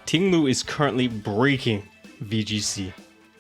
Ting-Lu is currently breaking VGC.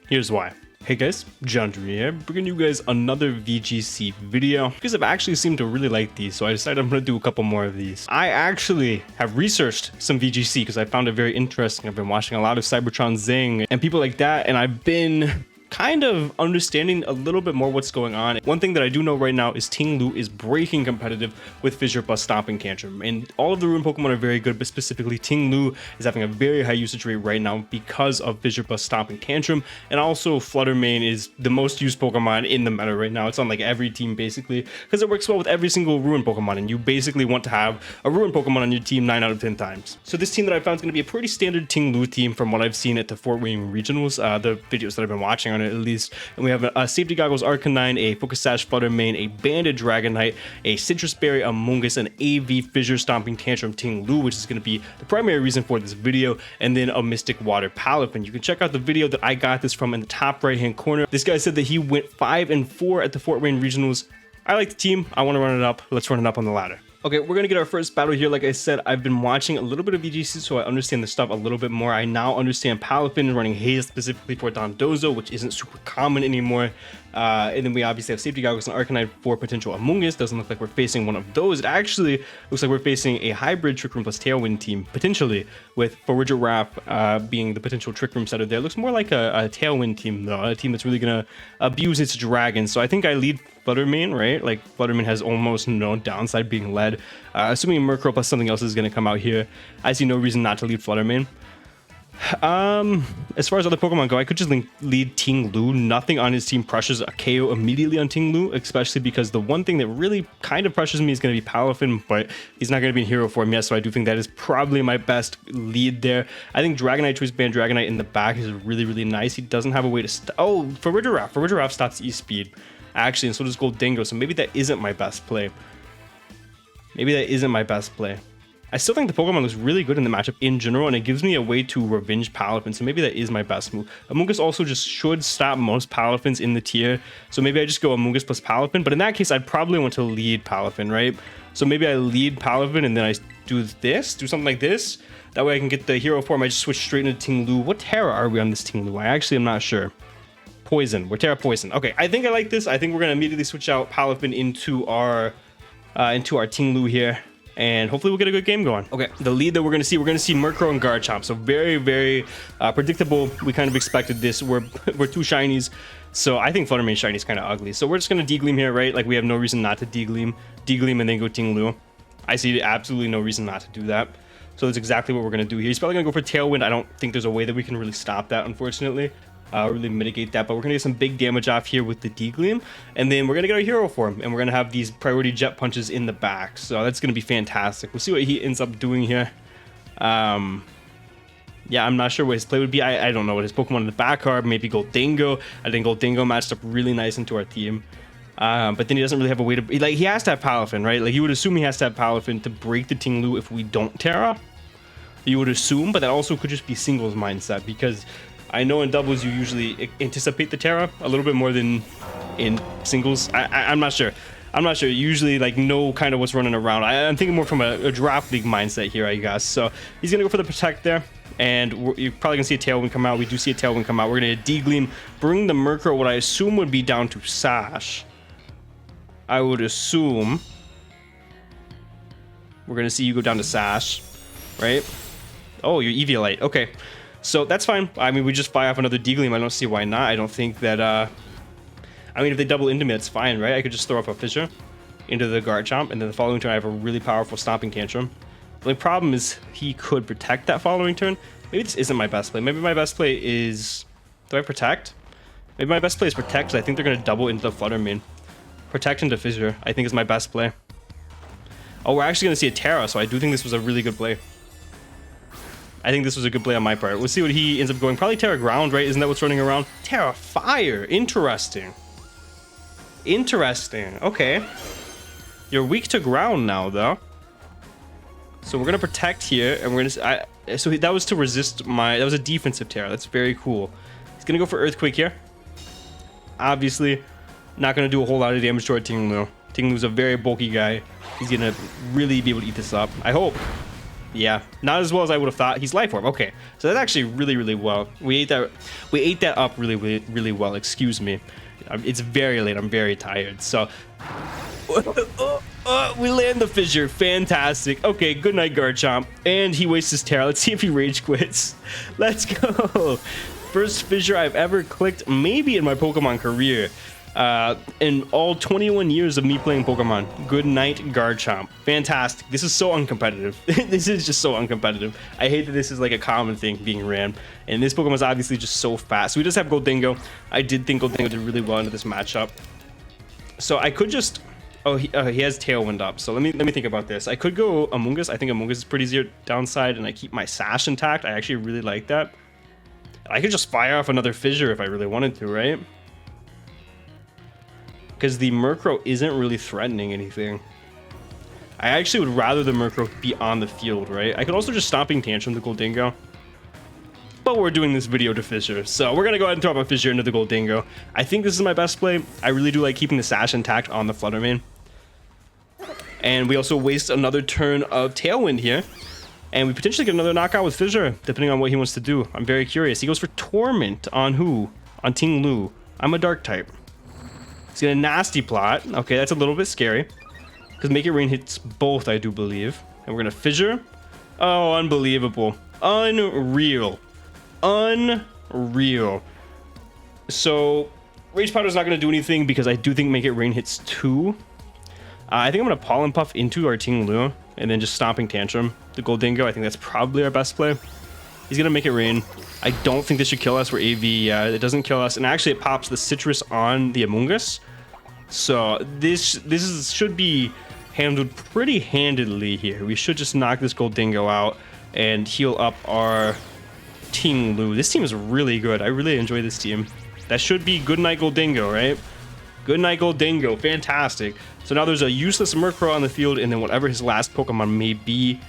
Here's why. Hey guys, John here, bringing you guys another VGC video because I've actually seemed to really like these, so I decided I'm going to do a couple more of these. I actually have researched some VGC because I found it very interesting. I've been watching a lot of Cybertron Zing and people like that, and I've been kind of understanding a little bit more what's going on. One thing that I do know right now is Ting-Lu is breaking competitive with Fissure plus Stomping Tantrum, and all of the Ruin Pokemon are very good, but specifically Ting-Lu is having a very high usage rate right now because of Fissure plus Stomping Tantrum, and also Flutter Mane is the most used Pokemon in the meta right now. It's on like every team basically because it works well with every single Ruin Pokemon, and you basically want to have a Ruin Pokemon on your team 9 out of 10 times. So this team that I found is going to be a pretty standard Ting-Lu team from what I've seen at the Fort Wayne Regionals, the videos that I've been watching on it at least. And we have a Safety Goggles Arcanine, a Focus Sash Flutter Mane, a Banded Dragonite, a Citrus Berry Amoonguss, an AV Fissure Stomping Tantrum Ting-Lu, which is going to be the primary reason for this video, and then a Mystic Water Palafin. You can check out the video that I got this from in the top right hand corner. This guy said that he went 5-4 at the Fort Wayne Regionals. I like the team. I want to run it up. Let's run it up on the ladder. Okay, we're gonna get our first battle here. Like I said, I've been watching a little bit of VGC, so I understand the stuff a little bit more. I now understand Palafin running Haze specifically for Dondozo, which isn't super common anymore. And then we obviously have Safety Goggles and Arcanine for potential Amoonguss. Doesn't look like we're facing one of those. It actually looks like we're facing a hybrid Trick Room plus Tailwind team, potentially, with Farigiraf being the potential Trick Room setter there. Looks more like a Tailwind team, though, a team that's really gonna abuse its dragon. So I think I lead Flutter Mane, right? Like, Flutter Mane has almost no downside being led. Assuming Murkrow plus something else is going to come out here, I see no reason not to lead Flutter Mane. As far as other Pokemon go, I could just lead Ting-Lu. Nothing on his team pressures a KO immediately on Ting-Lu, especially because the one thing that really kind of pressures me is going to be Palafin, but he's not going to be in hero form yet, so I do think that is probably my best lead there. I think Dragonite, Choice Band Dragonite in the back is really, really nice. He doesn't have a way to... Oh, Farigiraf. Farigiraf stops E-Speed, actually, and so does Goldingo, so maybe that isn't my best play. Maybe that isn't my best play. I still think the Pokemon looks really good in the matchup in general, and it gives me a way to revenge Palafin, so maybe that is my best move. Amoonguss also just should stop most Palafins in the tier, so maybe I just go Amoonguss plus Palafin, but in that case, I'd probably want to lead Palafin, right? So maybe I lead Palafin, and then I do something like this. That way I can get the hero form. I just switch straight into Ting-Lu. What Terra are we on this Ting-Lu? I actually am not sure. Poison. We're Terra Poison. Okay, I think I like this. I think we're going to immediately switch out Palafin into our Ting-Lu here, and hopefully we'll get a good game going. Okay, the lead that we're going to see Murkrow and Garchomp. So very, very predictable. We kind of expected this. We're two shinies, so I think Flutter Mane shiny is kind of ugly. So we're just going to D-Gleam here, right? Like, we have no reason not to D-Gleam and then go Ting-Lu. I see absolutely no reason not to do that. So that's exactly what we're going to do here. He's probably going to go for Tailwind. I don't think there's a way that we can really stop that, unfortunately. Really mitigate that, but we're gonna get some big damage off here with the D-Gleam, and then we're gonna get our hero form, and we're gonna have these priority jet punches in the back, so that's gonna be fantastic. We'll see what he ends up doing here. Yeah, I'm not sure what his play would be. I don't know what his Pokemon in the back are. Maybe Goldingo. I think Goldingo matched up really nice into our team, but then he doesn't really have a way to, like, he has to have Palafin, right? Like, you would assume he has to have Palafin to break the Ting-Lu if we don't Terra. You would assume, but that also could just be singles mindset, because I know in doubles you usually anticipate the Terra a little bit more than in singles. I'm not sure. I'm not sure. Usually, like, know kind of what's running around. I'm thinking more from a draft league mindset here, I guess. So he's going to go for the Protect there, and you're probably going to see a Tailwind come out. We do see a Tailwind come out. We're going to D-Gleam, bring the Murkrow, what I assume would be down to Sash. I would assume we're going to see you go down to Sash, right? Oh, you're Eviolite. Okay. So that's fine. I mean, we just fire off another D-Gleam. I don't see why not. I don't think that, I mean, if they double into me, it's fine, right? I could just throw up a Fissure into the Garchomp, and then the following turn I have a really powerful Stomping Tantrum. The only problem is he could Protect that following turn. Maybe this isn't my best play. Maybe my best play is... Do I Protect? Maybe my best play is Protect, because I think they're going to double into the Flutter Mane. Protect into Fissure, I think, is my best play. Oh, we're actually going to see a Terra, so I do think this was a really good play. I think this was a good play on my part. We'll see what he ends up going. Probably Terra Ground, right? Isn't that what's running around? Terra Fire. Interesting. Interesting. Okay. You're weak to ground now, though. So we're going to Protect here, and we're going to... So that was to resist my... That was a defensive Terra. That's very cool. He's going to go for Earthquake here. Obviously, not going to do a whole lot of damage to our Ting-Lu. Ting-Lu's a very bulky guy. He's going to really be able to eat this up. I hope. Yeah, not as well as I would have thought. He's Life Orb. Okay, so that's actually really, really well. We ate that up really, really, really well. Excuse me. It's very late. I'm very tired. So we land the fissure. Fantastic. Okay, good night, Garchomp. And he wastes his Terra. Let's see if he rage quits. Let's go. First fissure I've ever clicked, maybe in my Pokemon career. In all 21 years of me playing Pokemon. Good night, Garchomp. Fantastic. This is so uncompetitive. This is just so uncompetitive. I hate that this is like a common thing being ran. And this Pokemon is obviously just so fast. So we just have Goldingo. I did think Goldingo did really well into this matchup. So I could just... Oh, he has Tailwind up. So let me think about this. I could go Amoonguss. I think Amoonguss is pretty zero downside, and I keep my Sash intact. I actually really like that. I could just fire off another Fissure if I really wanted to, right? Because the Murkrow isn't really threatening anything. I actually would rather the Murkrow be on the field, right? I could also just Stomping Tantrum the Goldingo. But we're doing this video to Fissure, so we're going to go ahead and throw up a Fissure into the Goldingo. I think this is my best play. I really do like keeping the Sash intact on the Fluttermane. And we also waste another turn of Tailwind here. And we potentially get another knockout with Fissure, depending on what he wants to do. I'm very curious. He goes for Torment on who? On Ting-Lu. I'm a Dark type. He's got a Nasty Plot. Okay, that's a little bit scary. Because Make It Rain hits both, I do believe. And we're going to Fissure. Oh, unbelievable. Unreal. Unreal. So, Rage Powder is not going to do anything because I do think Make It Rain hits 2. I think I'm going to Pollen Puff into our Ting-Lu and then just Stomping Tantrum the Goldingo. I think that's probably our best play. He's going to Make It Rain. I don't think this should kill us. We're AV. Yeah, it doesn't kill us. And actually, it pops the Citrus on the Amoonguss. So this should be handled pretty handedly here. We should just knock this Goldingo out and heal up our Ting-Lu. This team is really good. I really enjoy this team. That should be Good Night Goldingo, right? Good Night Goldingo. Fantastic. So now there's a useless Murkrow on the field, and then whatever his last Pokemon may be.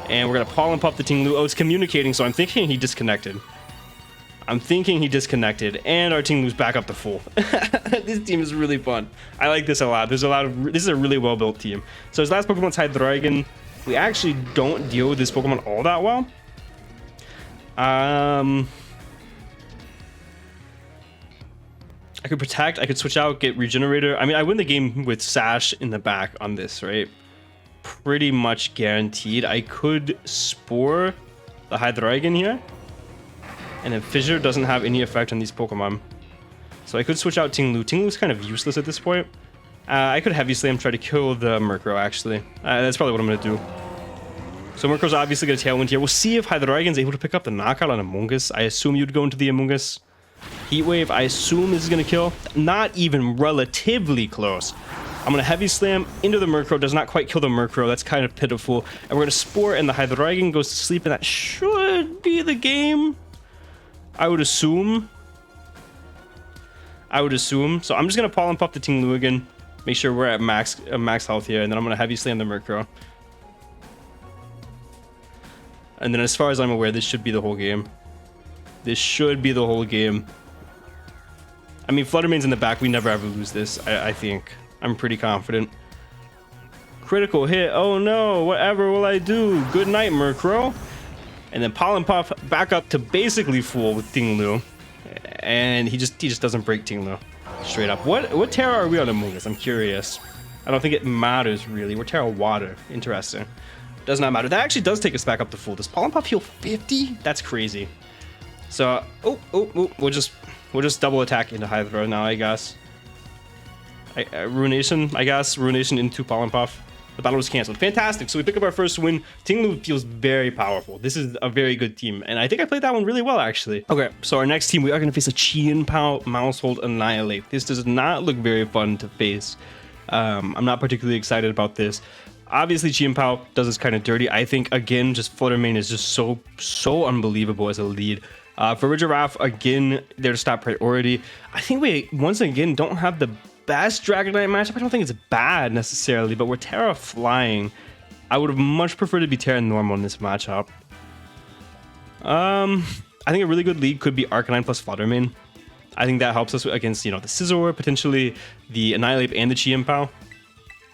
And we're going to Pollen Puff the Ting-Lu. Oh, it's communicating, so I'm thinking he disconnected. I'm thinking he disconnected, and our Ting-Lu's back up to full. This team is really fun. I like this a lot. This is a really well-built team. So his last Pokemon's Hydreigon. We actually don't deal with this Pokemon all that well. I could Protect. I could switch out, get Regenerator. I mean, I win the game with Sash in the back on this, right? Pretty much guaranteed. I could Spore the Hydreigon here. And then Fissure doesn't have any effect on these Pokemon. So I could switch out Ting-Lu. Ting-Lu's kind of useless at this point. I could Heavy Slam, try to kill the Murkrow, actually. That's probably what I'm going to do. So Murkrow's obviously going to Tailwind here. We'll see if Hydreigon's able to pick up the knockout on Amoonguss. I assume you'd go into the Amoonguss. Heat Wave, I assume this is going to kill. Not even relatively close. I'm going to Heavy Slam into the Murkrow. Does not quite kill the Murkrow. That's kind of pitiful. And we're going to Spore, and the Hydreigon goes to sleep, and that should be the game. I would assume. So I'm just going to Pollen Puff the Ting-Lu again. Make sure we're at max health here, and then I'm going to Heavy Slam the Murkrow. And then as far as I'm aware, this should be the whole game. This should be the whole game. I mean, Fluttermane's in the back. We never ever lose this, I think. I'm pretty confident. Critical hit. Oh no, whatever will I do? Good night, Murkrow. And then Pollen Puff back up to basically full with Ting-Lu. And he just doesn't break Ting-Lu. Straight up. What Terra are we on Amoonguss? I'm curious. I don't think it matters really. We're Terra Water. Interesting. Does not matter. That actually does take us back up to full. Does Pollen Puff heal 50? That's crazy. So, we'll just double attack into Hydro now, I guess. Ruination, I guess. Ruination into Pollen Puff. The battle was canceled. Fantastic. So we pick up our first win. Ting-Lu feels very powerful. This is a very good team. And I think I played that one really well, actually. Okay, so our next team, we are going to face a Chien-Pao Mousehold Annihilate. This does not look very fun to face. I'm not particularly excited about this. Obviously, Chien-Pao does this kind of dirty. I think, again, just Fluttermane is just so unbelievable as a lead. For Giraffe, again, there to stop priority. I think we, once again, don't have the best Dragonite matchup. I don't think it's bad necessarily, but we're Terra Flying. I would have much preferred to be Terra Normal in this matchup. I think a really good lead could be Arcanine plus Fluttermane. I think that helps us against, the Scizor, potentially the Annihilate and the Chien-Pao.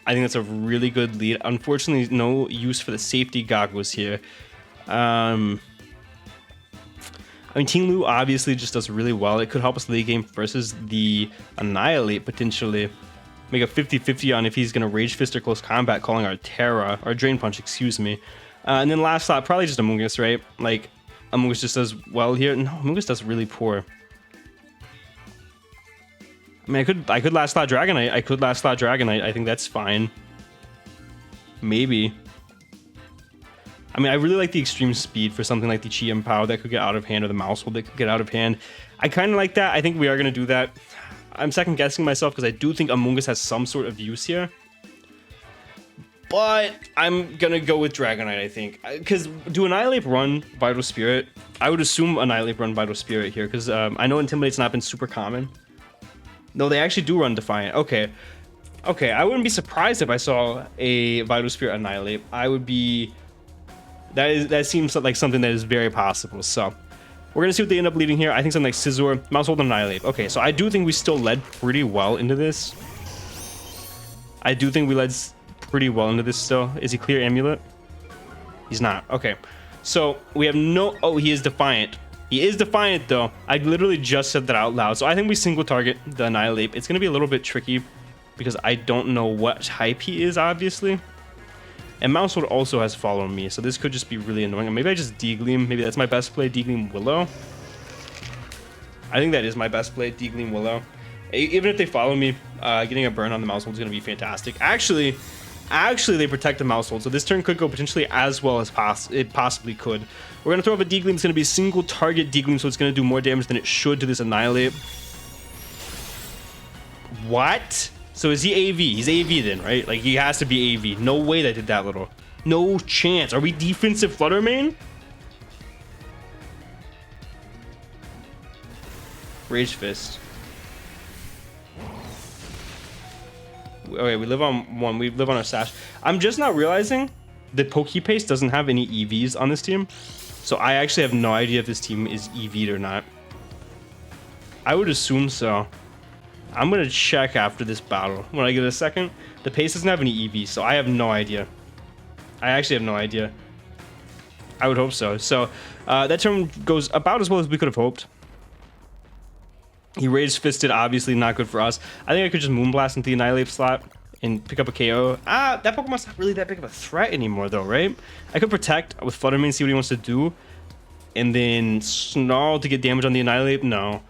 I think that's a really good lead. Unfortunately, no use for the safety goggles here. I mean, Ting-Lu obviously just does really well. It could help us late game versus the Annihilate potentially. Make a 50-50 on if he's going to Rage Fist or Close Combat, calling our Terra, or Drain Punch, excuse me. And then last slot, probably just Among Us, right? Like, Among Us just does well here. No, Among Us does really poor. I mean, I could last slot Dragonite. I could last slot Dragonite. I think that's fine. Maybe. I mean, I really like the extreme speed for something like the Chi and Pow that could get out of hand, or the Mouse Hold that could get out of hand. I kind of like that. I think we are going to do that. I'm second guessing myself because I do think Among Us has some sort of use here. But I'm going to go with Dragonite, I think. Because do Annihilate run Vital Spirit? I would assume Annihilate run Vital Spirit here because I know Intimidate's not been super common. No, they actually do run Defiant. Okay. Okay, I wouldn't be surprised if I saw a Vital Spirit Annihilate. I would be... That seems like something that is very possible. So, we're going to see what they end up leading here. I think something like Scizor, Mouse Hold, Annihilate. Okay, so I do think we still led pretty well into this. I do think we led pretty well into this still. Is he clear Amulet? He's not. Okay. So, we have no... Oh, he is Defiant. He is Defiant, though. I literally just said that out loud. So, I think we single target the Annihilate. It's going to be a little bit tricky because I don't know what type he is, obviously. And Mouse Hold also has Follow Me, so this could just be really annoying. Maybe I just D-Gleam. Maybe that's my best play, D-Gleam Willow. I think that is my best play, D-Gleam Willow. Even if they Follow Me, getting a burn on the Mouse Hold is going to be fantastic. Actually, they protect the Mouse Hold, so this turn could go potentially as well as it possibly could. We're going to throw up a D-Gleam. It's going to be a single target D-Gleam, so it's going to do more damage than it should to this Annihilate. What? So is he AV? He's AV then, right? Like, he has to be AV. No way that did that little. No chance. Are we defensive Flutter Mane? Rage Fist. Okay, we live on one. We live on our Sash. I'm just not realizing that Pokepaste doesn't have any EVs on this team. So I actually have no idea if this team is EV'd or not. I would assume so. I'm going to check after this battle. When I get a second, the Pace doesn't have any EV, so I have no idea. I actually have no idea. I would hope so. So that turn goes about as well as we could have hoped. He Rage Fisted, obviously not good for us. I think I could just Moonblast into the Annihilate slot and pick up a KO. That Pokemon's not really that big of a threat anymore, though, right? I could Protect with Flutter Mane, see what he wants to do. And then Snarl to get damage on the Annihilate? No.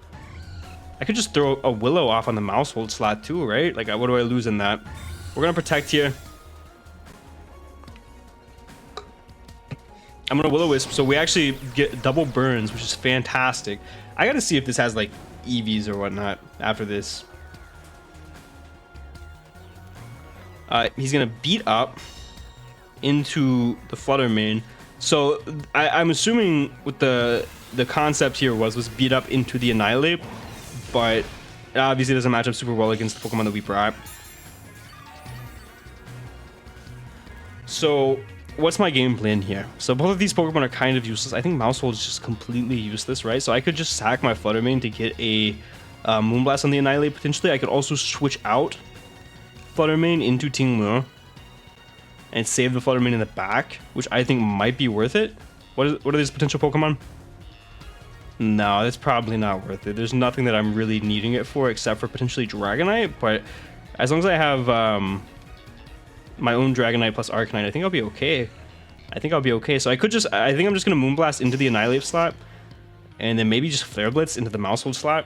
I could just throw a Willow off on the Mouse Hold slot too, right? Like, what do I lose in that? We're going to Protect here. I'm going to Will-O-Wisp, so we actually get double burns, which is fantastic. I got to see if this has, like, EVs or whatnot after this. He's going to beat up into the Flutter Mane. So, I'm assuming what the concept here was beat up into the Annihilate. But it obviously doesn't match up super well against the Pokemon that we brought. So, what's my game plan here? So, both of these Pokemon are kind of useless. I think Mouse Hold is just completely useless, right? So, I could just sack my Flutter Mane to get a Moonblast on the Annihilate, potentially. I could also switch out Flutter Mane into Ting-Lu and save the Flutter Mane in the back, which I think might be worth it. What are these potential Pokemon? No, that's probably not worth it. There's nothing that I'm really needing it for except for potentially Dragonite, but as long as I have my own Dragonite plus Arcanine, I think I'll be okay. So I think I'm just going to Moonblast into the Annihilate slot and then maybe just Flare Blitz into the Mouse Hold slot.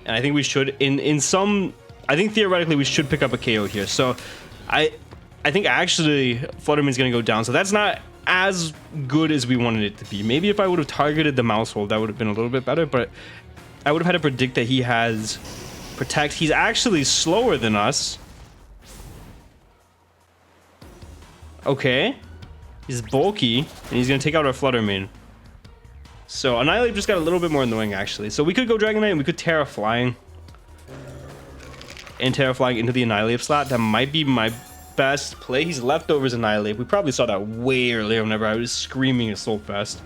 And I think we should, I think theoretically we should pick up a KO here. So I think actually Flutter Mane's going to go down. So that's not as good as we wanted it to be. Maybe if I would have targeted the Mouse Hold, that would have been a little bit better, but I would have had to predict that he has Protect. He's actually slower than us. Okay. He's bulky, and he's going to take out our Flutter Mane. So Annihilate just got a little bit more annoying, actually. So we could go Dragonite, and we could Terra Flying. And Terra Flying into the Annihilate slot. That might be my best play. He's Leftovers Annihilate. We probably saw that way earlier whenever I was screaming at Soulfest.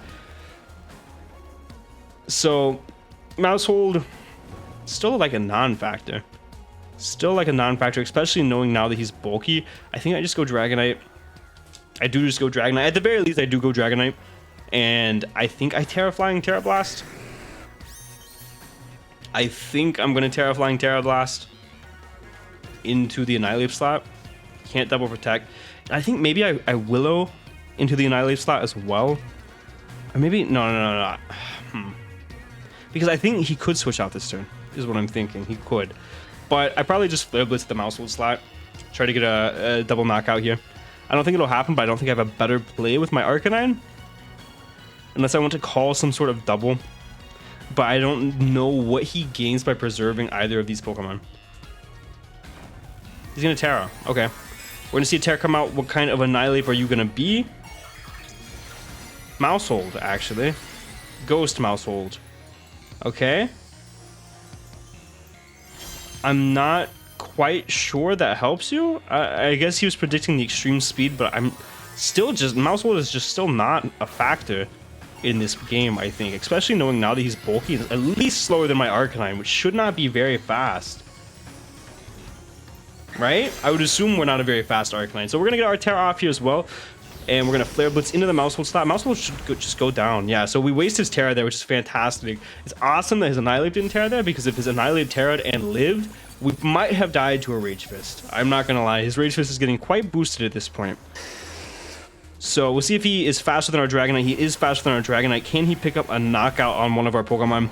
So, Mouse Hold, still like a non-factor. Still like a non-factor, especially knowing now that he's bulky. I think I just go Dragonite. I do just go Dragonite. At the very least, I do go Dragonite. And I think I Terra Flying Terra Blast. I think I'm going to Terra Flying Terra Blast into the Annihilate slot. Can't double protect. I think maybe I Willow into the Annihilate slot as well. Or maybe... No. Because I think he could switch out this turn, is what I'm thinking. He could. But I probably just Flare Blitz the Mousehold slot. Try to get a double knockout here. I don't think it'll happen, but I don't think I have a better play with my Arcanine. Unless I want to call some sort of double. But I don't know what he gains by preserving either of these Pokemon. He's going to Terra. Okay. We're going to see a Terra come out. What kind of Annihilate are you going to be? Mousehold, actually. Ghost Mousehold. Okay. I'm not quite sure that helps you. I guess he was predicting the extreme speed, but I'm still just... Mousehold is just still not a factor in this game, I think. Especially knowing now that he's bulky. He's at least slower than my Arcanine, which should not be very fast. Right? I would assume we're not a very fast Arcanine. So we're going to get our Terra off here as well. And we're going to Flare Blitz into the Mousehold slot. Mousehold should just go down. Yeah, so we waste his Terra there, which is fantastic. It's awesome that his Annihilate didn't Terra there, because if his Annihilate Terra'd and lived, we might have died to a Rage Fist. I'm not going to lie. His Rage Fist is getting quite boosted at this point. So we'll see if he is faster than our Dragonite. He is faster than our Dragonite. Can he pick up a knockout on one of our Pokemon?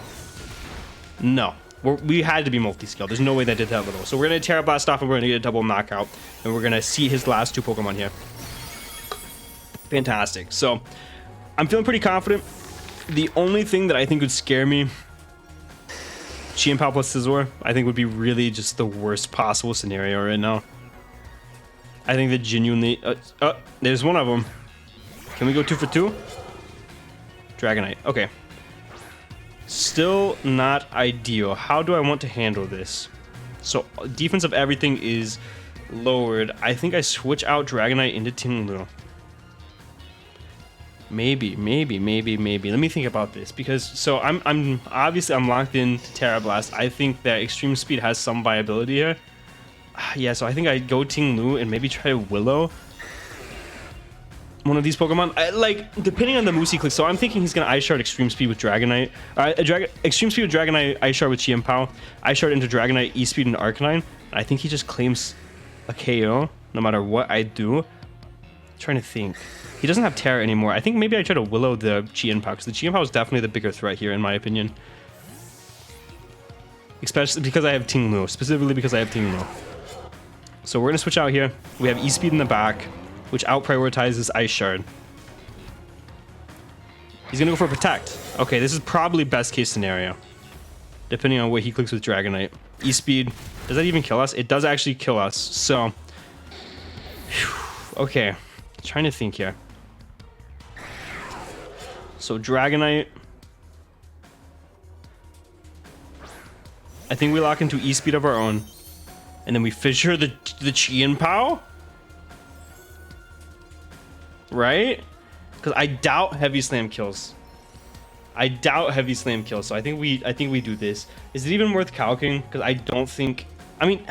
No. We had to be multi-scale. There's no way that did that little. So we're going to Terra Blast off and we're going to get a double knockout. And we're going to see his last two Pokemon here. Fantastic. So I'm feeling pretty confident. The only thing that I think would scare me, Chien-Pao plus Scizor, I think would be really just the worst possible scenario right now. I think that genuinely... there's one of them. Can we go 2 for 2? Dragonite. Okay. Still not ideal. How do I want to handle this? So defense of everything is lowered. I think I switch out Dragonite into Ting-Lu. Maybe. Let me think about this, because so I'm obviously locked in to Terra Blast. I think that extreme speed has some viability here. Yeah, so I think I go Ting-Lu and maybe try to Willow one of these Pokemon. Like, depending on the moves he clicks. So I'm thinking he's gonna Ice Shard extreme speed with Dragonite. Extreme speed with Dragonite, Ice Shard with Chien-Pao, Ice Shard into Dragonite, E-Speed into Arcanine. I think he just claims a KO no matter what I do. I'm trying to think. He doesn't have Terra anymore. I think maybe I try to Willow the Chien-Pao, because the Chien-Pao is definitely the bigger threat here, in my opinion. Especially because I have Ting-Lu. Specifically because I have Ting-Lu. So we're going to switch out here. We have E-Speed in the back, which out-prioritizes Ice Shard. He's going to go for Protect. Okay, this is probably best case scenario, depending on what he clicks with Dragonite. E-Speed. Does that even kill us? It does actually kill us. So, okay. Trying to think here. So Dragonite. I think we lock into E-Speed of our own. And then we fissure the Chien-Pao? Right? Because I doubt Heavy Slam kills. So I think we do this. Is it even worth calcing? Because I don't think... I mean,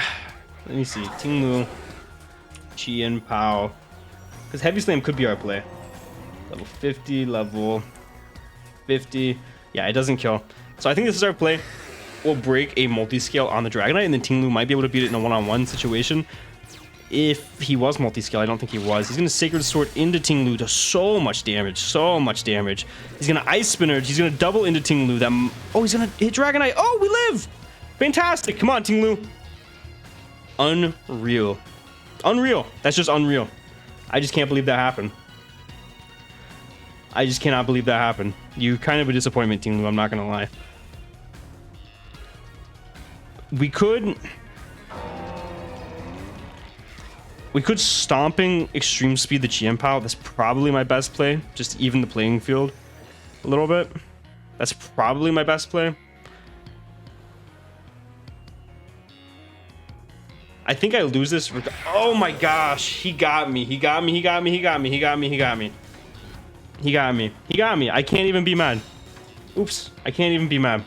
let me see. Ting-Lu, Chien-Pao. Because Heavy Slam could be our play. Level 50, level 50. Yeah, it doesn't kill. So I think this is our play. We'll break a multi-scale on the Dragonite, and then Ting-Lu might be able to beat it in a one-on-one situation. If he was multi-scale, I don't think he was. He's going to Sacred Sword into Ting-Lu to so much damage. He's going to Ice Spinner. He's going to double into Ting-Lu. Oh, he's going to hit Dragonite. Oh, we live! Fantastic. Come on, Ting-Lu. Unreal. That's just unreal. I just can't believe that happened. I just cannot believe that happened. You kind of a disappointment, Ting-Lu, I'm not going to lie. We could Stomping Extreme Speed the Chien-Pao. That's probably my best play. Just to even the playing field a little bit. That's probably my best play. I think I lose this. Oh my gosh. He got me. I can't even be mad. Oops. I can't even be mad.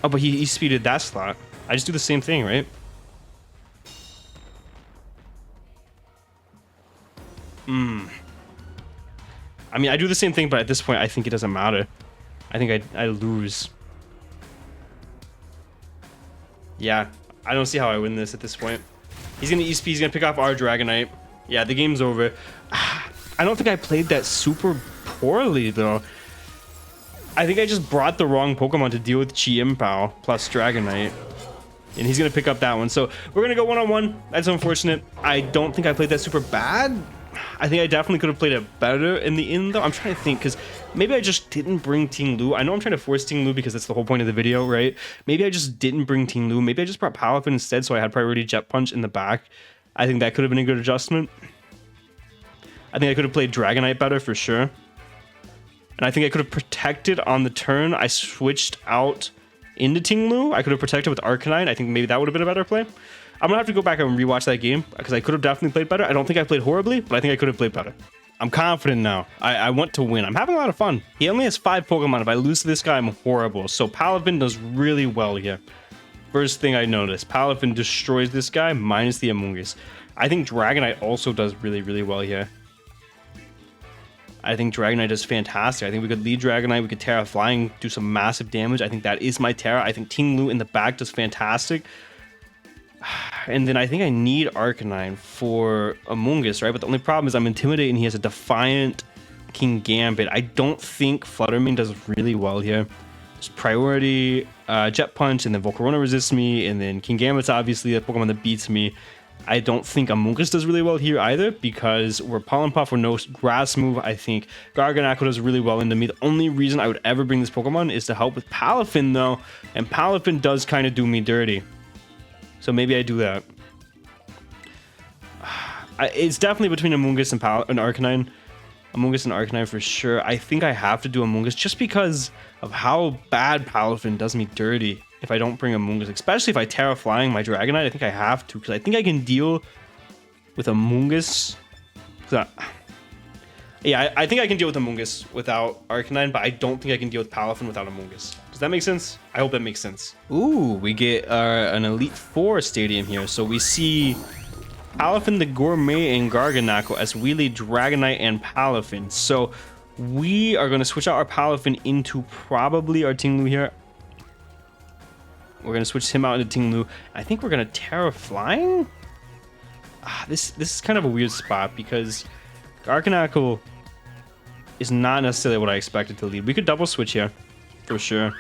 Oh, but he speeded that slot. I just do the same thing, right? I mean, I do the same thing, but at this point, I think it doesn't matter. I think I lose. Yeah, I don't see how I win this at this point. He's gonna ESP, he's gonna pick off our Dragonite. Yeah, the game's over. I don't think I played that super poorly, though. I think I just brought the wrong Pokemon to deal with Chi-Impao plus Dragonite. And he's gonna pick up that one. So we're gonna go one-on-one. That's unfortunate. I don't think I played that super bad. I think I definitely could have played it better in the end, though. I'm trying to think, because maybe I just didn't bring Ting-Lu. I know I'm trying to force Ting-Lu because that's the whole point of the video, right? Maybe I just didn't bring Ting-Lu. Maybe I just brought Palafin instead, so I had priority Jet Punch in the back. I think that could have been a good adjustment. I think I could have played Dragonite better for sure. And I think I could have protected on the turn. I switched out into Ting-Lu. I could have protected with Arcanine. I think maybe that would have been a better play. I'm gonna have to go back and rewatch that game because I could have definitely played better. I don't think I played horribly, but I think I could have played better. I'm confident now. I want to win. I'm having a lot of fun. He only has 5 Pokemon. If I lose to this guy, I'm horrible. So Palafin does really well here. First thing I noticed, Palafin destroys this guy minus the Amoonguss. I think Dragonite also does really, really well here. I think Dragonite does fantastic. I think we could lead Dragonite. We could Terra Flying, do some massive damage. I think that is my Terra. I think Ting-Lu in the back does fantastic. And then I think I need Arcanine for Amoonguss, right? But the only problem is I'm intimidated and he has a Defiant King Gambit. I don't think Fluttermane does really well here. Just priority Jet Punch, and then Volcarona resists me, and then King Gambit's obviously a Pokemon that beats me. I don't think Amoonguss does really well here either because we're Pollen Puff or no Grass move. I think Garganacl does really well into me. The only reason I would ever bring this Pokemon is to help with Palafin, though, and Palafin does kind of do me dirty. So maybe I do that. It's definitely between Amoonguss and Arcanine. Amoonguss and Arcanine for sure. I think I have to do Amoonguss just because of how bad Palafin does me dirty if I don't bring Amoonguss. Especially if I Terra Flying my Dragonite, I think I have to. Because I think I can deal with Amoonguss. Yeah, I think I can deal with Amoonguss without Arcanine, but I don't think I can deal with Palafin without Amoonguss. Does that make sense? I hope that makes sense. Ooh, we get an Elite Four stadium here. So we see Palafin the Gourmet and Garganacl as we lead Dragonite and Palafin. So we are going to switch out our Palafin into probably our Ting-Lu here. We're going to switch him out into Ting-Lu. I think we're going to Terra Flying? This is kind of a weird spot because Garganacl is not necessarily what I expected to lead. We could double switch here for sure.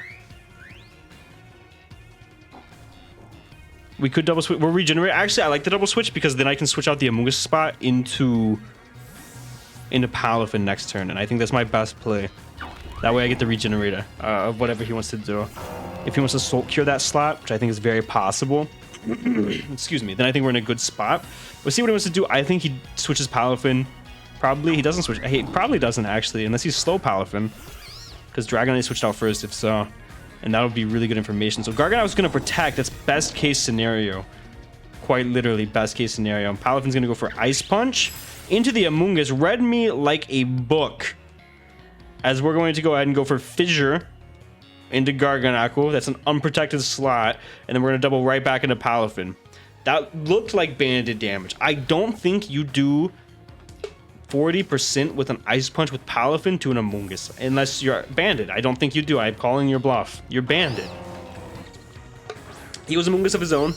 We could double switch. We'll regenerate. Actually, I like the double switch because then I can switch out the Amoonguss spot into Palafin next turn, and I think that's my best play. That way I get the regenerator of whatever he wants to do. If he wants to Soul Cure that slot, which I think is very possible, excuse me, then I think we're in a good spot. We'll see what he wants to do. I think he switches Palafin. Probably he doesn't switch. He probably doesn't actually, unless he's slow Palafin, because Dragonite switched out first. If so, and that would be really good information. So Garganacl is going to protect. That's best case scenario. Quite literally best case scenario. And Palafin's going to go for Ice Punch into the Amoonguss. Read me like a book. As we're going to go ahead and go for Fissure into Garganacl. That's an unprotected slot. And then we're going to double right back into Palafin. That looked like banded damage. I don't think you do 40% with an Ice Punch with Palafin to an Amoonguss, unless you're banded. I don't think you do. I'm calling your bluff. You're banded. He was Amoonguss of his own.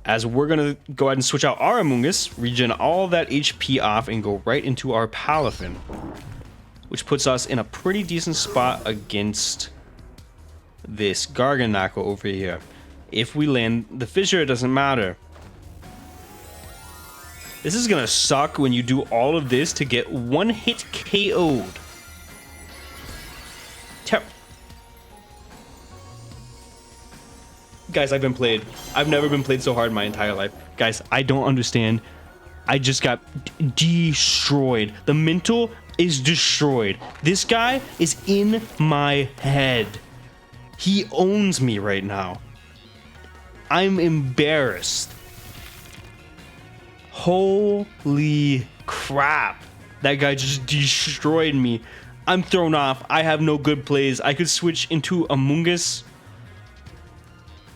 As we're going to go ahead and switch out our Amoonguss, regen all that HP off, and go right into our Palafin, which puts us in a pretty decent spot against this Garganacl over here. If we land the Fissure, it doesn't matter. This is gonna suck when you do all of this to get one hit KO'd. Guys, I've been played. I've never been played so hard in my entire life. Guys, I don't understand. I just got destroyed. The mental is destroyed. This guy is in my head. He owns me right now. I'm embarrassed. Holy crap. That guy just destroyed me. I'm thrown off. I have no good plays. I could switch into Amoonguss,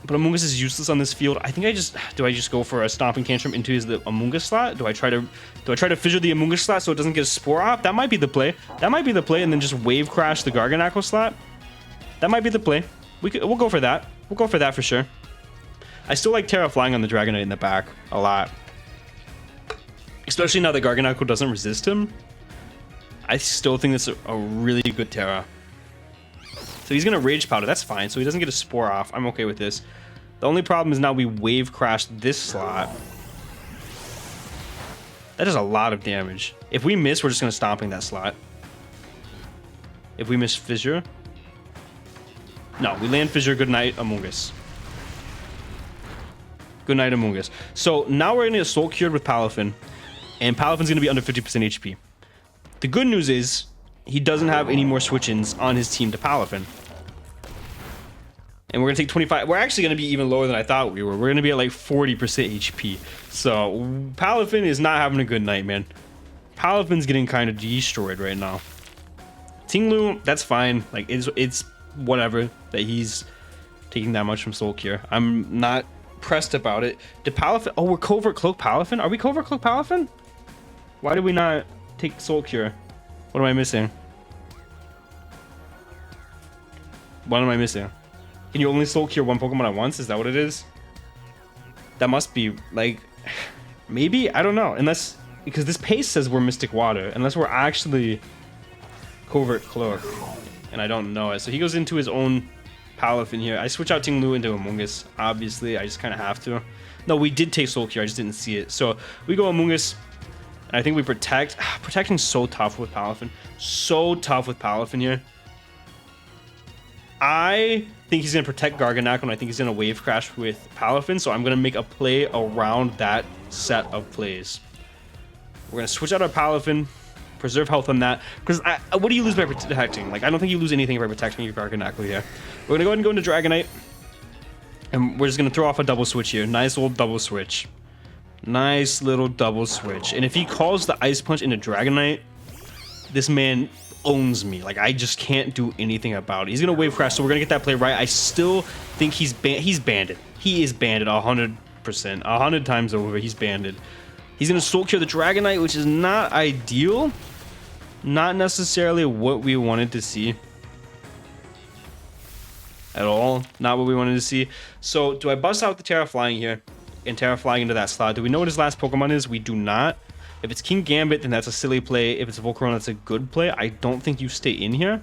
but Amoonguss is useless on this field. I think I just go for a Stomping Tantrum into his Amoonguss slot? Do I try to fissure the Amoonguss slot so it doesn't get a Spore off? That might be the play. That might be the play, and then just Wave Crash the Garganacl slot. That might be the play. We'll go for that. We'll go for that for sure. I still like Terra Flying on the Dragonite in the back a lot, especially now that Garganacl doesn't resist him. I still think that's a really good Terra. So he's gonna Rage Powder. That's fine. So he doesn't get a Spore off. I'm okay with this. The only problem is now we Wave Crash this slot. That does a lot of damage. If we miss, we're just gonna Stomping that slot. If we miss Fissure, no, we land Fissure. Good night, Amoonguss. Good night, Amoonguss. So now we're gonna get Soul Cured with Palafin, and Palafin's gonna be under 50% HP. The good news is he doesn't have any more switch-ins on his team to Palafin. And we're gonna take 25. We're actually gonna be even lower than I thought we were. We're gonna be at like 40% HP. So Palafin is not having a good night, man. Palafin's getting kind of destroyed right now. Ting-Lu, that's fine. Like it's whatever that he's taking that much from Soul Cure. I'm not pressed about it. Did Palafin? Oh, we're Covert Cloak Palafin. Are we Covert Cloak Palafin? Why did we not take Soul Cure? What am I missing? What am I missing? Can you only Soul Cure one Pokemon at once? Is that what it is? That must be like, maybe, I don't know. Unless, because this pace says we're Mystic Water, unless we're actually Covert Cloak, and I don't know it. So he goes into his own Palafin here. I switch out Ting-Lu into Amoonguss. Obviously, I just kind of have to. No, we did take Soul Cure. I just didn't see it. So we go Amoonguss. And I think we protect. Protecting's so tough with Palafin. So tough with Palafin here. I think he's going to protect Garganacl, and I think he's going to Wave Crash with Palafin. So I'm going to make a play around that set of plays. We're going to switch out our Palafin. Preserve health on that. Because what do you lose by protecting? Like, I don't think you lose anything by protecting your Garganacl here. We're going to go ahead and go into Dragonite. And we're just going to throw off a double switch here. Nice little double switch. Nice little double switch. And if he calls the Ice Punch into Dragonite, this man owns me. Like, I just can't do anything about it. He's going to Wave Crash, so we're going to get that play right. I still think he's banded. He is banded 100%. 100 times over, he's banded. He's going to Soul Cure the Dragonite, which is not ideal. Not necessarily what we wanted to see. At all. Not what we wanted to see. So, do I bust out the Terra Flying here? And Terra Flying into that slot. Do we know what his last Pokemon is? We do not. If it's King Gambit, then that's a silly play. If it's Volcarona, that's a good play. I don't think you stay in here.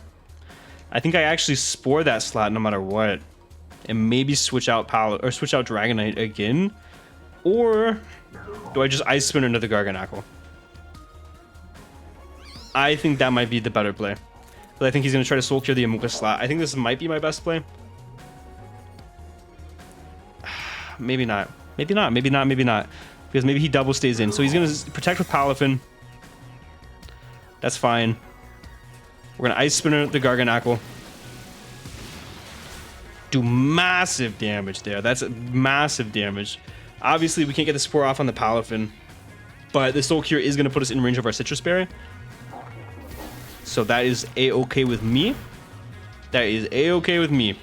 I think I actually Spore that slot no matter what. And maybe switch out Dragonite again. Or do I just Ice Spin into the Garganacl? I think that might be the better play. But I think he's going to try to Soul Cure the Amoonguss slot. I think this might be my best play. Maybe not. Maybe not. Maybe not. Maybe not. Because maybe he double stays in. So he's going to protect with Palafin. That's fine. We're going to Ice Spinner the Garganacl. Do massive damage there. That's massive damage. Obviously, we can't get the Spore off on the Palafin. But the Soul Cure is going to put us in range of our Citrus Berry. So that is A-okay with me. That is A-okay with me.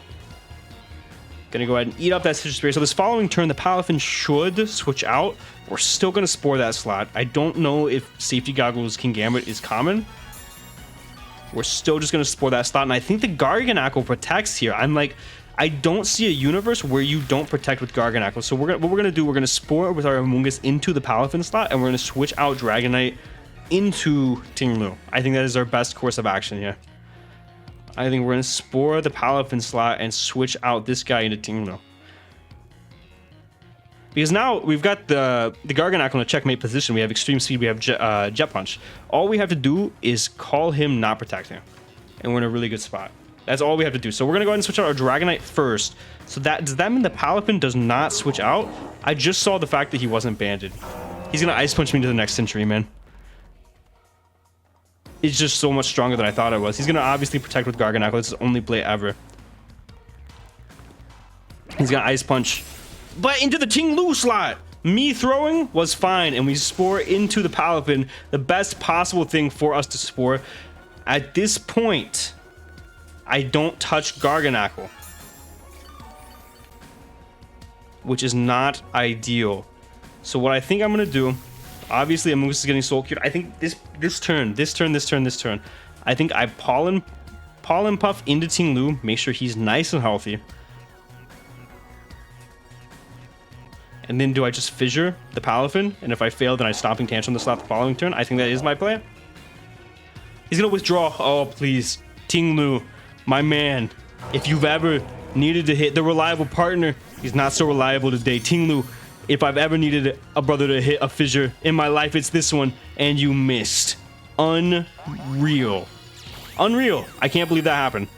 Gonna go ahead and eat up that Citrus Berry. So this following turn, the Palafin should switch out. We're still gonna Spore that slot. I don't know if Safety Goggles King Gambit is common. We're still just gonna Spore that slot. And I think the Garganacl protects here. I'm like, I don't see a universe where you don't protect with Garganacl. So what we're gonna do, we're gonna Spore with our Amoonguss into the Palafin slot, and we're gonna switch out Dragonite into Ting-Lu. I think that is our best course of action here. I think we're going to Spore the Palafin slot and switch out this guy into Ting-Lu. Because now we've got the Garganacl in a checkmate position. We have Extreme Speed. We have Jet Punch. All we have to do is call him not protecting. And we're in a really good spot. That's all we have to do. So we're going to go ahead and switch out our Dragonite first. So does that mean the Palafin does not switch out? I just saw the fact that he wasn't banded. He's going to Ice Punch me to the next Century, man. It's just so much stronger than I thought it was. He's going to obviously protect with Garganacl. It's his only play ever. He's going to Ice Punch. But into the Ting-Lu slot! Me throwing was fine, and we Spore into the Palafin. The best possible thing for us to Spore. At this point, I don't touch Garganackle, which is not ideal. So what I think I'm gonna do, obviously Amoonguss is getting soul cured. I think this turn, I think I pollen puff into Ting-Lu, make sure he's nice and healthy. And then do I just fissure the Palafin? And if I fail, then I Stomping Tantrum the slot the following turn. I think that is my play. He's gonna withdraw. Oh, please. Ting-Lu, my man. If you've ever needed to hit the reliable partner, he's not so reliable today. Ting-Lu, if I've ever needed a brother to hit a fissure in my life, it's this one. And you missed. Unreal. Unreal. I can't believe that happened.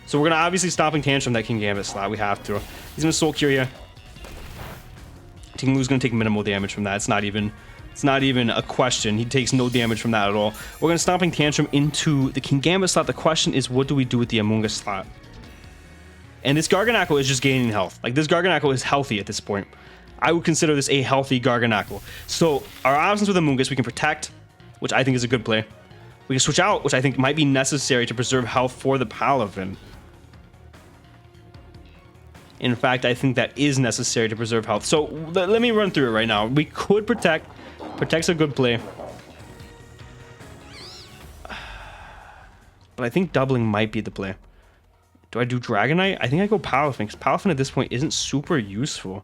So we're gonna obviously Stomping Tantrum that King Gambit slot. We have to. He's gonna Soul Cure here. Ting-Lu's gonna take minimal damage from that. It's not even a question. He takes no damage from that at all. We're gonna Stomping Tantrum into the King Gambit slot. The question is, what do we do with the Amoonguss slot? And this Garganackle is just gaining health. Like, this Garganackle is healthy at this point. I would consider this a healthy Garganackle. So our options with Amoonguss, we can Protect, which I think is a good play. We can Switch Out, which I think might be necessary to preserve health for the Palafin. In fact, I think that is necessary to preserve health. So let me run through it right now. We could Protect. Protect's a good play. But I think doubling might be the play. Do I do Dragonite? I think I go Palafin, because Palafin at this point isn't super useful.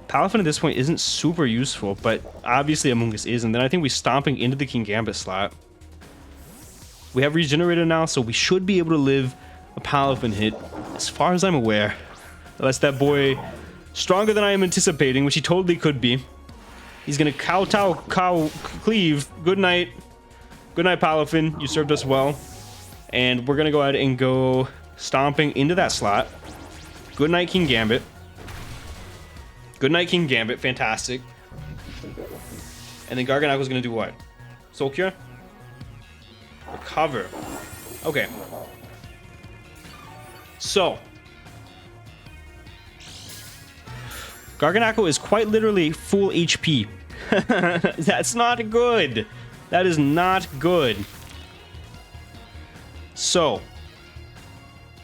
Palafin at this point isn't super useful, but obviously Amoonguss is. And then I think we Stomping into the King Gambit slot. We have Regenerator now, so we should be able to live a Palafin hit, as far as I'm aware. Unless that boy stronger than I am anticipating, which he totally could be. He's gonna cleave. Good night. Good night, Palafin. You served us well. And we're gonna go ahead and go Stomping into that slot. Good night, King Gambit. Good night, King Gambit. Fantastic. And then Garganackle's gonna do what? Soul Cure? Recover. Okay. So, Garganackle is quite literally full HP. That's not good. That is not good. So,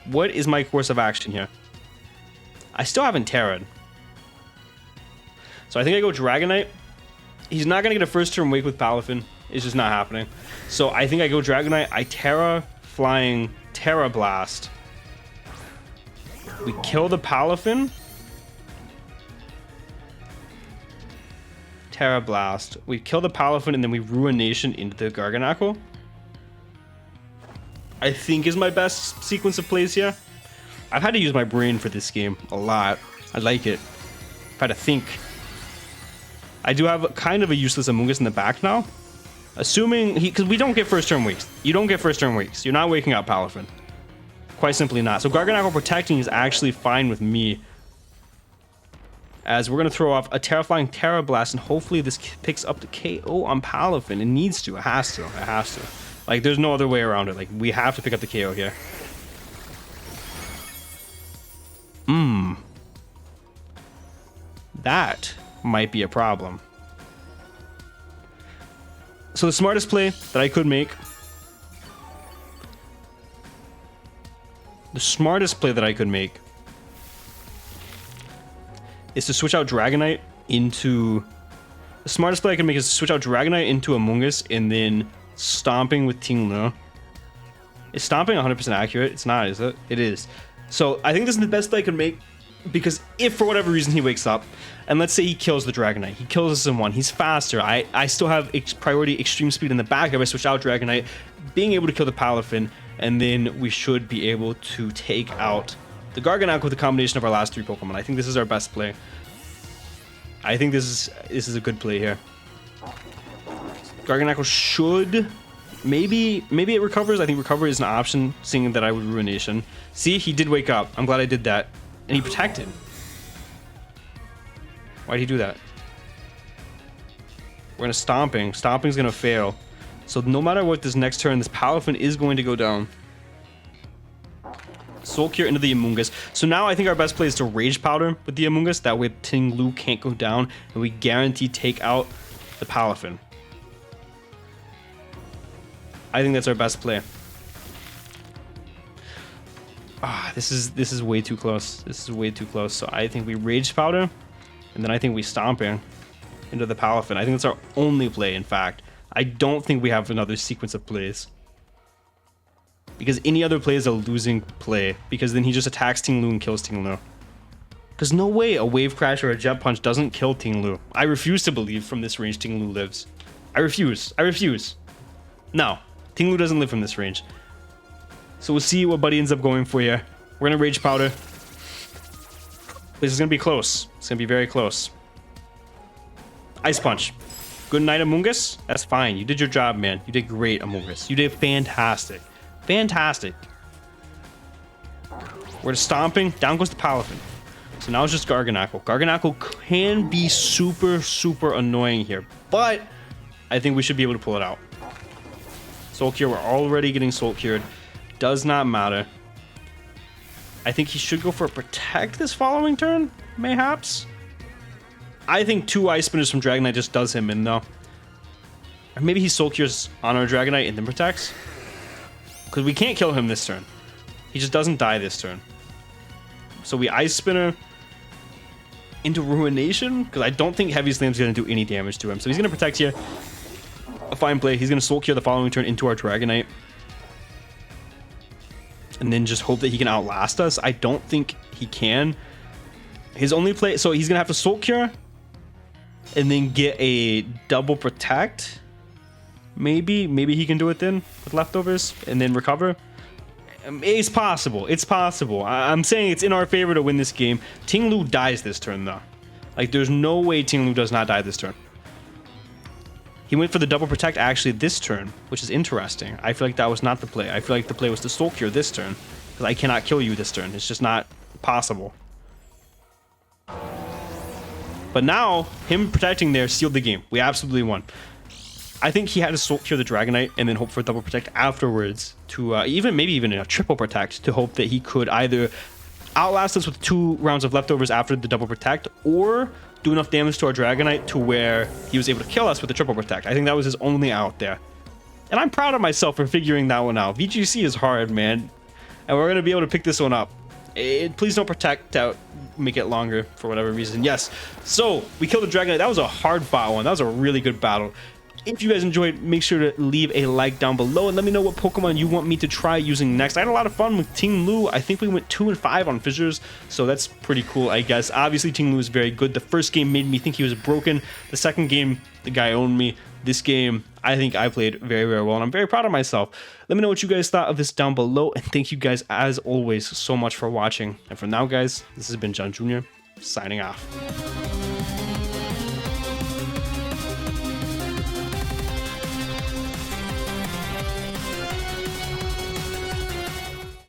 what is my course of action here? I still haven't Terra'd. So I think I go Dragonite. He's not going to get a first turn wake with Palafin. It's just not happening. So I think I go Dragonite. I Terra Flying Terra Blast. We kill the Palafin. Terra Blast. We kill the Palafin and then we Ruination into the Garganackle. I think is my best sequence of plays here. I've had to use my brain for this game a lot. I like it. I've had to think. I do have kind of a useless Amoonguss in the back now. Assuming because we don't get first turn wakes. You don't get first turn wakes. You're not waking up Palafin. Quite simply not. So Garganackle protecting is actually fine with me. As we're going to throw off a Terraflying Terra Blast, and hopefully this picks up the KO on Palafin. It needs to. It has to. It has to. Like, there's no other way around it. Like, we have to pick up the KO here. That might be a problem. So the smartest play that I could make... The smartest play that I could make is to switch out Dragonite into... The smartest play I can make is to switch out Dragonite into Amoonguss and then Stomping with Ting-Lu. Is Stomping 100% accurate? It's not, is it? It is. So I think this is the best play I can make because if for whatever reason he wakes up and let's say he kills the Dragonite, he kills us in one, he's faster. I still have priority extreme speed in the back if I switch out Dragonite, being able to kill the Palafin, and then we should be able to take out the Garganackle with a combination of our last three Pokemon. I think this is our best play. I think this is a good play here. Garganackle should... Maybe it recovers. I think recover is an option, seeing that I would Ruination. See, he did wake up. I'm glad I did that. And he protected. Why'd he do that? We're gonna Stomping. Stomping's gonna fail. So no matter what this next turn, this Palafin is going to go down. Soul Cure into the Amoonguss. So now I think our best play is to Rage Powder with the Amoonguss. That way Ting-Lu can't go down and we guarantee take out the Palafin. I think that's our best play. This is way too close. This is way too close. So I think we Rage Powder, and then I think we Stomping into the Palafin. I think that's our only play, in fact. I don't think we have another sequence of plays. Because any other play is a losing play. Because then he just attacks Ting-Lu and kills Ting-Lu. Because no way a Wave Crash or a Jet Punch doesn't kill Ting-Lu. I refuse to believe from this range Ting-Lu lives. I refuse. I refuse. No. Ting-Lu doesn't live from this range. So we'll see what Buddy ends up going for here. We're going to Rage Powder. This is going to be close. It's going to be very close. Ice Punch. Good night, Amoongus. That's fine. You did your job, man. You did great, Amoongus. You did fantastic. Fantastic. We're Stomping. Down goes the Palafin. So now it's just Garganacl. Garganacl can be super, super annoying here. But I think we should be able to pull it out. Soul Cure. We're already getting Soul Cured. Does not matter. I think he should go for a Protect this following turn, mayhaps. I think 2 Ice Spinners from Dragonite just does him in, though. Or maybe he Soul Cures on our Dragonite and then protects. Because we can't kill him this turn. He just doesn't die this turn. So we Ice Spinner into Ruination, because I don't think Heavy Slam's going to do any damage to him. So he's going to protect here. A fine play. He's going to Soul Cure the following turn into our Dragonite. And then just hope that he can outlast us. I don't think he can. His only play... So he's going to have to Soul Cure. And then get a double Protect. Maybe he can do it then with leftovers. And then recover. It's possible. It's possible. I'm saying it's in our favor to win this game. Ting-Lu dies this turn, though. Like, there's no way Ting-Lu does not die this turn. He went for the double Protect actually this turn, which is interesting. I feel like that was not the play. I feel like the play was to Soul Cure this turn, because I cannot kill you this turn. It's just not possible. But now, him protecting there sealed the game. We absolutely won. I think he had to Soul Cure the Dragonite and then hope for a double Protect afterwards to maybe even a triple Protect to hope that he could either outlast us with 2 rounds of leftovers after the double Protect, or do enough damage to our Dragonite to where he was able to kill us with the triple Protect. I think that was his only out there. And I'm proud of myself for figuring that one out. VGC is hard, man. And we're going to be able to pick this one up. Please don't Protect out, make it longer for whatever reason. Yes. So, we killed the Dragonite. That was a hard fought one. That was a really good battle. If you guys enjoyed, make sure to leave a like down below and let me know what Pokemon you want me to try using next. I had a lot of fun with Ting-Lu. I think we went 2 and 5 on Fissures, so that's pretty cool, I guess. Obviously, Ting-Lu is very good. The first game made me think he was broken. The second game, the guy owned me. This game, I think I played very, very well, and I'm very proud of myself. Let me know what you guys thought of this down below, and thank you guys, as always, so much for watching. And for now, guys, this has been John Jr. signing off.